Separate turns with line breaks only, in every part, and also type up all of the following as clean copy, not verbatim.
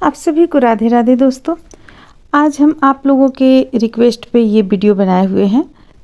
आप सभी को राधे राधे दोस्तों। आज हम आप लोगों के रिक्वेस्ट पे ये वीडियो बनाए हुए हैं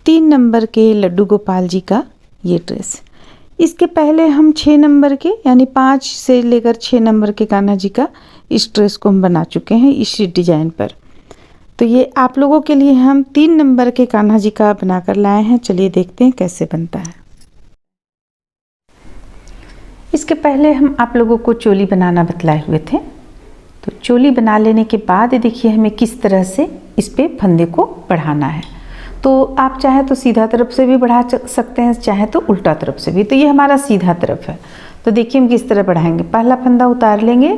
3 नंबर के लड्डू गोपाल जी का ये ड्रेस। इसके पहले हम 6 नंबर के यानी 5 से लेकर 6 नंबर के कान्हा जी का इस ड्रेस को हम बना चुके हैं इस डिजाइन पर। तो ये आप लोगों के लिए हम 3 नंबर के कान्हा जी का बनाकर लाए हैं। चलिए देखते हैं कैसे बनता है। इसके पहले हम आप लोगों को चोली बनाना बतलाए हुए थे। तो चोली बना लेने के बाद देखिए हमें किस तरह से इस पे फंदे को बढ़ाना है। तो आप चाहे तो सीधा तरफ से भी बढ़ा सकते हैं, चाहे तो उल्टा तरफ से भी। तो ये हमारा सीधा तरफ है। तो देखिए हम किस तरह बढ़ाएंगे। पहला फंदा उतार लेंगे,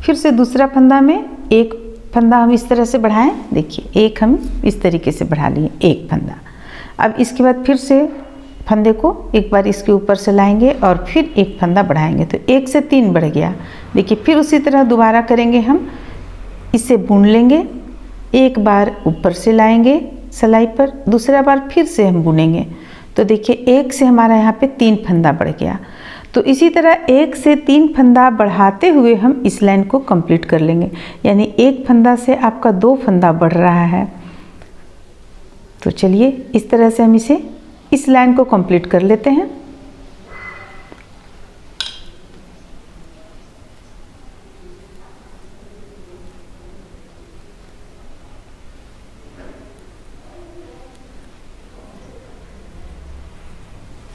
फिर से दूसरा फंदा में एक फंदा हम इस तरह से बढ़ाएं। देखिए एक हम इस तरीके से बढ़ा लिए एक फंदा। अब इसके बाद फिर से फंदे को एक बार इसके ऊपर से लाएंगे और फिर एक फंदा बढ़ाएंगे। तो 1 से 3 बढ़ गया। देखिए फिर उसी तरह दोबारा करेंगे। हम इसे बुन लेंगे, एक बार ऊपर से लाएंगे सिलाई पर, दूसरा बार फिर से हम बुनेंगे। तो देखिए 1 से हमारा यहाँ पे 3 फंदा बढ़ गया। तो इसी तरह 1 से 3 फंदा बढ़ाते हुए हम इस लाइन को कंप्लीट कर लेंगे। यानी एक फंदा से आपका 2 फंदा बढ़ रहा है। तो चलिए इस तरह से हम इस लाइन को कंप्लीट कर लेते हैं।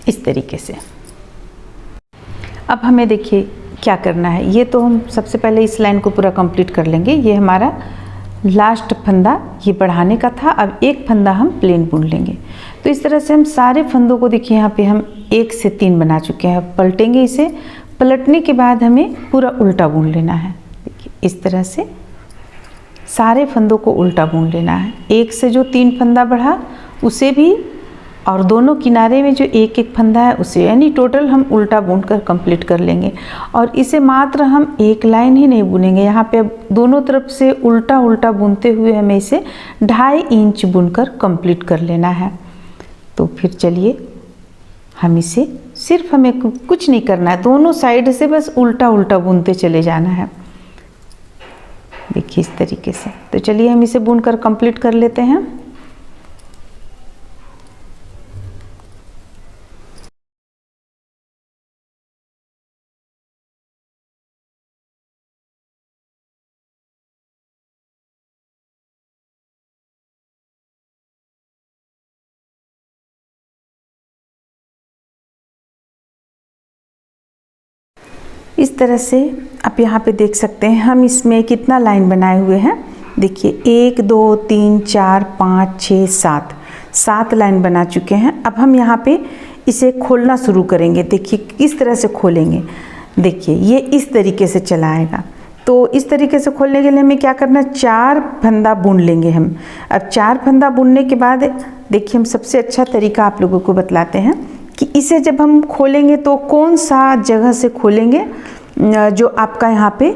इस तरीके से अब हमें देखिए क्या करना है। ये तो हम सबसे पहले इस लाइन को पूरा कंप्लीट कर लेंगे। ये हमारा लास्ट फंदा ये बढ़ाने का था। अब एक फंदा हम प्लेन बुन लेंगे। तो इस तरह से हम सारे फंदों को देखिए यहाँ पे हम 1 से 3 बना चुके हैं। पलटेंगे इसे, पलटने के बाद हमें पूरा उल्टा बुन लेना है। देखिए इस तरह से सारे फंदों को उल्टा बुन लेना है। 1 से जो 3 फंदा बढ़ा उसे भी, और दोनों किनारे में जो एक एक फंदा है उसे, यानी टोटल हम उल्टा बुनकर कंप्लीट कर लेंगे। और इसे मात्र हम एक लाइन ही नहीं बुनेंगे, यहाँ पे दोनों तरफ से उल्टा उल्टा बुनते हुए हमें इसे 2.5 इंच बुनकर कंप्लीट कर लेना है। तो फिर चलिए हम इसे सिर्फ हमें कुछ नहीं करना है, दोनों साइड से बस उल्टा उल्टा बुनते चले जाना है। देखिए इस तरीके से। तो चलिए हम इसे बुनकर कंप्लीट कर लेते हैं। इस तरह से आप यहाँ पे देख सकते हैं हम इसमें कितना लाइन बनाए हुए हैं। देखिए 1 2 3 4 5 6 7 लाइन बना चुके हैं। अब हम यहाँ पे इसे खोलना शुरू करेंगे। देखिए किस तरह से खोलेंगे। देखिए ये इस तरीके से चला आएगा। तो इस तरीके से खोलने के लिए हमें क्या करना है, 4 फंदा बुन लेंगे हम। अब 4 फंदा बुनने के बाद देखिए हम सबसे अच्छा तरीका आप लोगों को बतलाते हैं कि इसे जब हम खोलेंगे तो कौन सा जगह से खोलेंगे जो आपका यहाँ पे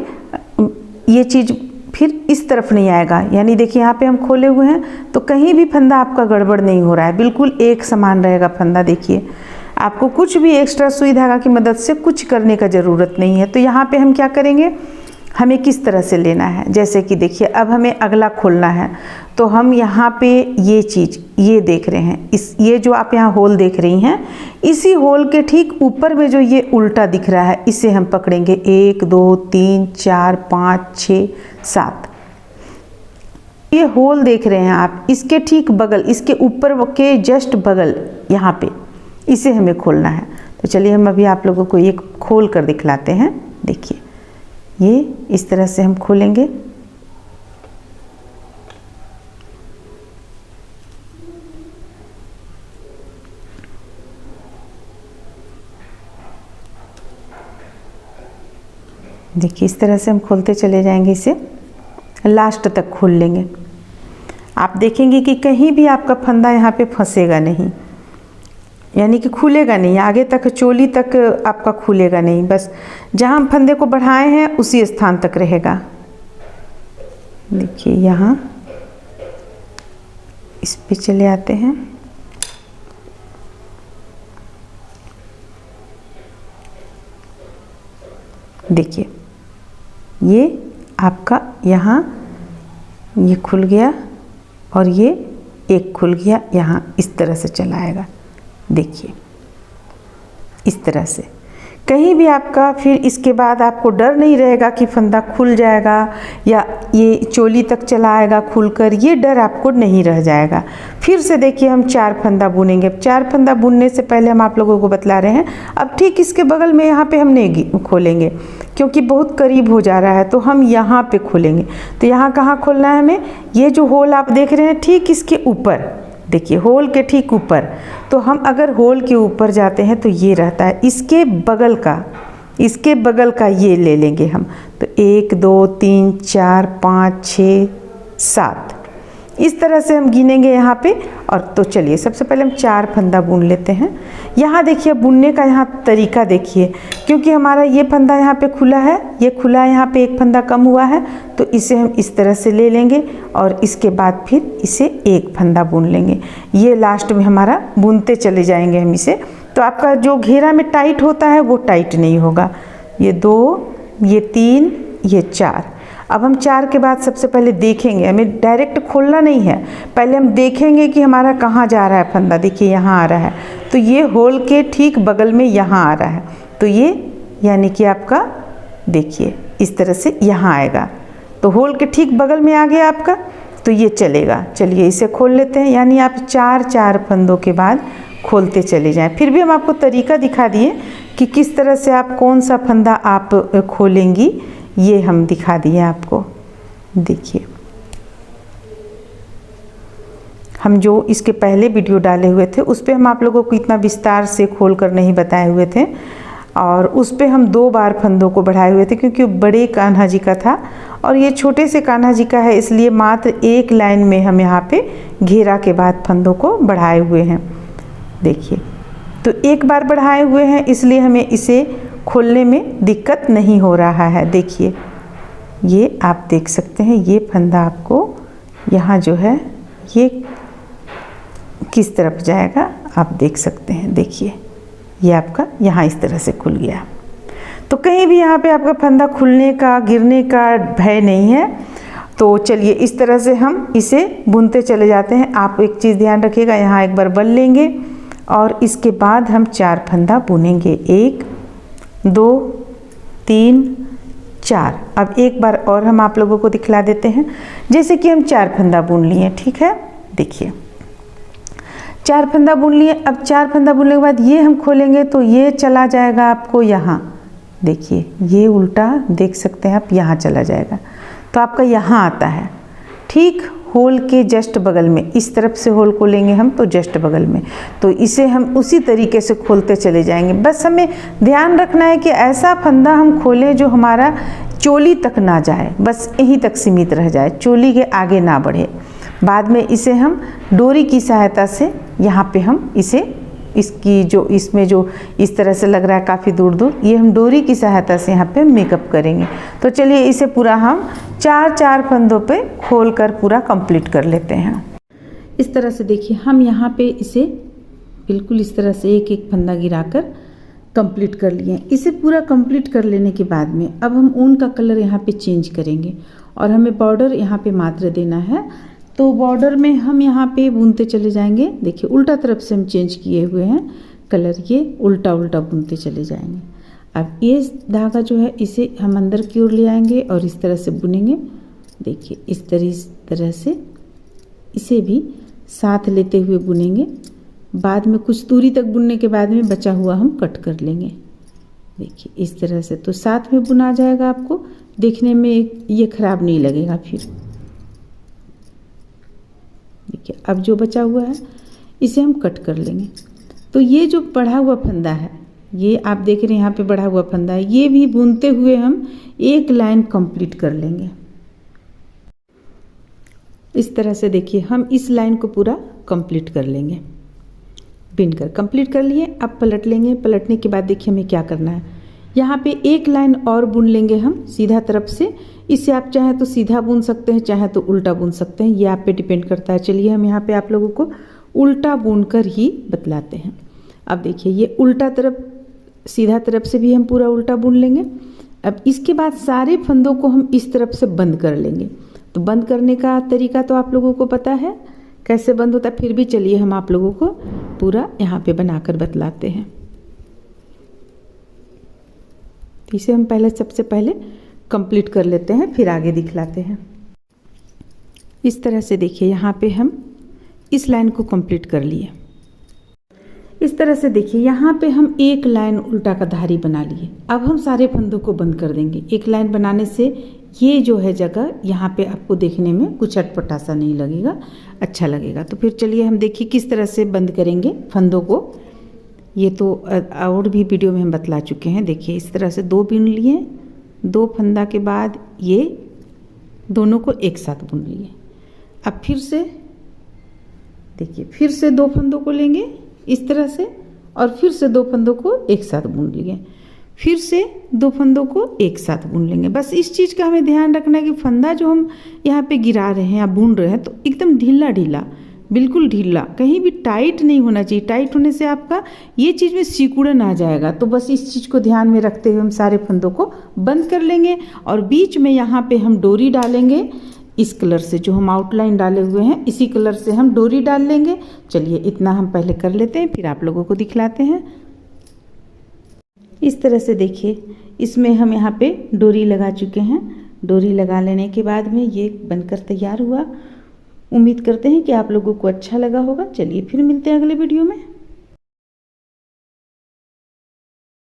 ये चीज़ फिर इस तरफ नहीं आएगा। यानी देखिए यहाँ पे हम खोले हुए हैं तो कहीं भी फंदा आपका गड़बड़ नहीं हो रहा है, बिल्कुल एक समान रहेगा फंदा। देखिए आपको कुछ भी एक्स्ट्रा सुई धागा की मदद से कुछ करने का ज़रूरत नहीं है। तो यहाँ पे हम क्या करेंगे, हमें किस तरह से लेना है। जैसे कि देखिए अब हमें अगला खोलना है। तो हम यहाँ पे ये चीज़ ये देख रहे हैं, ये जो आप यहाँ होल देख रही हैं, इसी होल के ठीक ऊपर में जो ये उल्टा दिख रहा है इसे हम पकड़ेंगे। 1 2 3 4 5 6 7 ये होल देख रहे हैं आप, इसके ठीक बगल, इसके ऊपर के जस्ट बगल यहाँ पे इसे हमें खोलना है। तो चलिए हम अभी आप लोगों को ये खोल कर दिखलाते हैं। देखिए ये इस तरह से हम खोलेंगे। देखिए इस तरह से हम खोलते चले जाएंगे, इसे लास्ट तक खोल लेंगे। आप देखेंगे कि कहीं भी आपका फंदा यहाँ पे फंसेगा नहीं, यानी कि खुलेगा नहीं, आगे तक चोली तक आपका खुलेगा नहीं, बस जहाँ हम फंदे को बढ़ाए हैं उसी स्थान तक रहेगा। देखिए यहाँ इस पे चले आते हैं। देखिए ये आपका यहाँ ये खुल गया और ये एक खुल गया, यहाँ इस तरह से चला आएगा। देखिए इस तरह से कहीं भी आपका, फिर इसके बाद आपको डर नहीं रहेगा कि फंदा खुल जाएगा या ये चोली तक चला आएगा खुलकर, ये डर आपको नहीं रह जाएगा। फिर से देखिए हम 4 फंदा बुनेंगे। अब 4 फंदा बुनने से पहले हम आप लोगों को बतला रहे हैं, अब ठीक इसके बगल में यहाँ पे हम नहीं खोलेंगे क्योंकि बहुत करीब हो जा रहा है, तो हम यहाँ पे खोलेंगे। तो यहाँ कहाँ खोलना है हमें, ये जो होल आप देख रहे हैं ठीक इसके ऊपर, देखिए होल के ठीक ऊपर। तो हम अगर होल के ऊपर जाते हैं तो ये रहता है, इसके बगल का ये ले लेंगे हम। तो 1 2 3 4 5 6 7 इस तरह से हम गिनेंगे यहाँ पे। और तो चलिए सबसे पहले हम 4 फंदा बुन लेते हैं। यहाँ देखिए बुनने का यहाँ तरीका देखिए, क्योंकि हमारा ये फंदा यहाँ पे खुला है, ये खुला है, यहाँ पे एक फंदा कम हुआ है, तो इसे हम इस तरह से ले लेंगे और इसके बाद फिर इसे एक फंदा बुन लेंगे। ये लास्ट में हमारा बुनते चले जाएंगे हम इसे। तो आपका जो घेरा में टाइट होता है वो टाइट नहीं होगा। ये 2, ये 3, ये 4। अब हम 4 के बाद सबसे पहले देखेंगे, हमें डायरेक्ट खोलना नहीं है, पहले हम देखेंगे कि हमारा कहाँ जा रहा है फंदा। देखिए यहाँ आ रहा है, तो ये होल के ठीक बगल में यहाँ आ रहा है, तो ये यानी कि आपका देखिए इस तरह से यहाँ आएगा। तो होल के ठीक बगल में आ गया आपका, तो ये चलेगा। चलिए इसे खोल लेते हैं, यानी आप 4 फंदों के बाद खोलते चले जाएं। फिर भी हम आपको तरीका दिखा दिए कि किस तरह से आप कौन सा फंदा आप खोलेंगी, ये हम दिखा दिए आपको। देखिए हम जो इसके पहले वीडियो डाले हुए थे उस पे हम आप लोगों को इतना विस्तार से खोल कर नहीं बताए हुए थे, और उस पे हम 2 बार फंदों को बढ़ाए हुए थे, क्योंकि बड़े कान्हा जी का था और ये छोटे से कान्हा जी का है, इसलिए मात्र एक लाइन में हम यहाँ पे घेरा के बाद फंदों को बढ़ाए हुए हैं। देखिए तो एक बार बढ़ाए हुए हैं, इसलिए हमें इसे खोलने में दिक्कत नहीं हो रहा है। देखिए ये आप देख सकते हैं, ये फंदा आपको यहाँ जो है ये किस तरफ जाएगा आप देख सकते हैं। देखिए ये आपका यहाँ इस तरह से खुल गया, तो कहीं भी यहाँ पे आपका फंदा खुलने का गिरने का भय नहीं है। तो चलिए इस तरह से हम इसे बुनते चले जाते हैं। आप एक चीज़ ध्यान रखिएगा, यहाँ एक बार बल लेंगे और इसके बाद हम 4 फंदा बुनेंगे। 1 2 3 4। अब एक बार और हम आप लोगों को दिखला देते हैं, जैसे कि हम 4 फंदा बुन लिए, ठीक है। देखिए 4 फंदा बुन लिए। अब 4 फंदा बुनने के बाद ये हम खोलेंगे तो ये चला जाएगा आपको यहाँ। देखिए ये उल्टा देख सकते हैं आप, यहाँ चला जाएगा, तो आपका यहाँ आता है ठीक होल के जस्ट बगल में। इस तरफ से होल को लेंगे हम तो जस्ट बगल में, तो इसे हम उसी तरीके से खोलते चले जाएंगे। बस हमें ध्यान रखना है कि ऐसा फंदा हम खोलें जो हमारा चोली तक ना जाए, बस यहीं तक सीमित रह जाए, चोली के आगे ना बढ़े। बाद में इसे हम डोरी की सहायता से यहाँ पे हम इसे इसकी जो इसमें जो इस तरह से लग रहा है काफ़ी दूर दूर, ये हम डोरी की सहायता से यहाँ पे मेकअप करेंगे। तो चलिए इसे पूरा हम 4 फंदों पे खोल कर पूरा कंप्लीट कर लेते हैं। इस तरह से देखिए हम यहाँ पे इसे बिल्कुल इस तरह से एक एक फंदा गिराकर कंप्लीट कर लिए। इसे पूरा कंप्लीट कर लेने के बाद में अब हम ऊन का कलर यहाँ पे चेंज करेंगे और हमें बॉर्डर यहाँ पे मात्र देना है। तो बॉर्डर में हम यहाँ पे बुनते चले जाएंगे। देखिए उल्टा तरफ से हम चेंज किए हुए हैं कलर, ये उल्टा उल्टा बुनते चले जाएंगे। अब ये धागा जो है इसे हम अंदर की ओर ले आएंगे और इस तरह से बुनेंगे। देखिए इस तरह से इसे भी साथ लेते हुए बुनेंगे। बाद में कुछ दूरी तक बुनने के बाद में बचा हुआ हम कट कर लेंगे। देखिए इस तरह से तो साथ में बुना जाएगा, आपको देखने में ये खराब नहीं लगेगा। फिर देखिए अब जो बचा हुआ है इसे हम कट कर लेंगे। तो ये जो बढ़ा हुआ फंदा है, ये आप देख रहे हैं यहाँ पे बढ़ा हुआ फंदा है, ये भी बुनते हुए हम एक लाइन कंप्लीट कर लेंगे। इस तरह से देखिए हम इस लाइन को पूरा कंप्लीट कर लेंगे। बिनकर कंप्लीट कर लिए। अब पलट लेंगे। पलटने के बाद देखिए हमें क्या करना है, यहाँ पे एक लाइन और बुन लेंगे हम सीधा तरफ से। इसे आप चाहे तो सीधा बुन सकते हैं, चाहे तो उल्टा बुन सकते हैं, ये आप पे डिपेंड करता है। चलिए हम यहाँ पे आप लोगों को उल्टा बुनकर ही बतलाते हैं। अब देखिए ये उल्टा तरफ सीधा तरफ से भी हम पूरा उल्टा बुन लेंगे। अब इसके बाद सारे फंदों को हम इस तरफ से बंद कर लेंगे। तो बंद करने का तरीका तो आप लोगों को पता है कैसे बंद होता है, फिर भी चलिए हम आप लोगों को पूरा यहाँ पे बनाकर बतलाते हैं। इसे हम सबसे पहले कंप्लीट कर लेते हैं, फिर आगे दिखलाते हैं। इस तरह से देखिए यहाँ पे हम इस लाइन को कंप्लीट कर लिए। इस तरह से देखिए यहाँ पे हम एक लाइन उल्टा का धारी बना लिए। अब हम सारे फंदों को बंद कर देंगे। एक लाइन बनाने से ये जो है जगह यहाँ पे आपको देखने में कुछ अटपटा सा नहीं लगेगा, अच्छा लगेगा। तो फिर चलिए हम देखिए किस तरह से बंद करेंगे फंदों को। ये तो और भी वीडियो में हम बतला चुके हैं। देखिए इस तरह से 2 बुन लिए, 2 फंदा के बाद ये दोनों को एक साथ बुन लिए। अब फिर से देखिए फिर से 2 फंदों को लेंगे इस तरह से और फिर से 2 फंदों को एक साथ बुन लिए, फिर से 2 फंदों को एक साथ बुन लेंगे। बस इस चीज़ का हमें ध्यान रखना है कि फंदा जो हम यहाँ पे गिरा रहे हैं या बुन रहे हैं तो एकदम ढीला ढीला, बिल्कुल ढीला, कहीं भी टाइट नहीं होना चाहिए। टाइट होने से आपका ये चीज़ में सिकुड़न आ जाएगा। तो बस इस चीज़ को ध्यान में रखते हुए हम सारे फंदों को बंद कर लेंगे और बीच में यहाँ पे हम डोरी डालेंगे। इस कलर से जो हम आउटलाइन डाले हुए हैं इसी कलर से हम डोरी डाल लेंगे। चलिए इतना हम पहले कर लेते हैं, फिर आप लोगों को दिखलाते हैं। इस तरह से देखिए इसमें हम यहाँ पे डोरी लगा चुके हैं। डोरी लगा लेने के बाद में ये बनकर तैयार हुआ। उम्मीद करते हैं कि आप लोगों को अच्छा लगा होगा। चलिए फिर मिलते हैं अगले वीडियो में।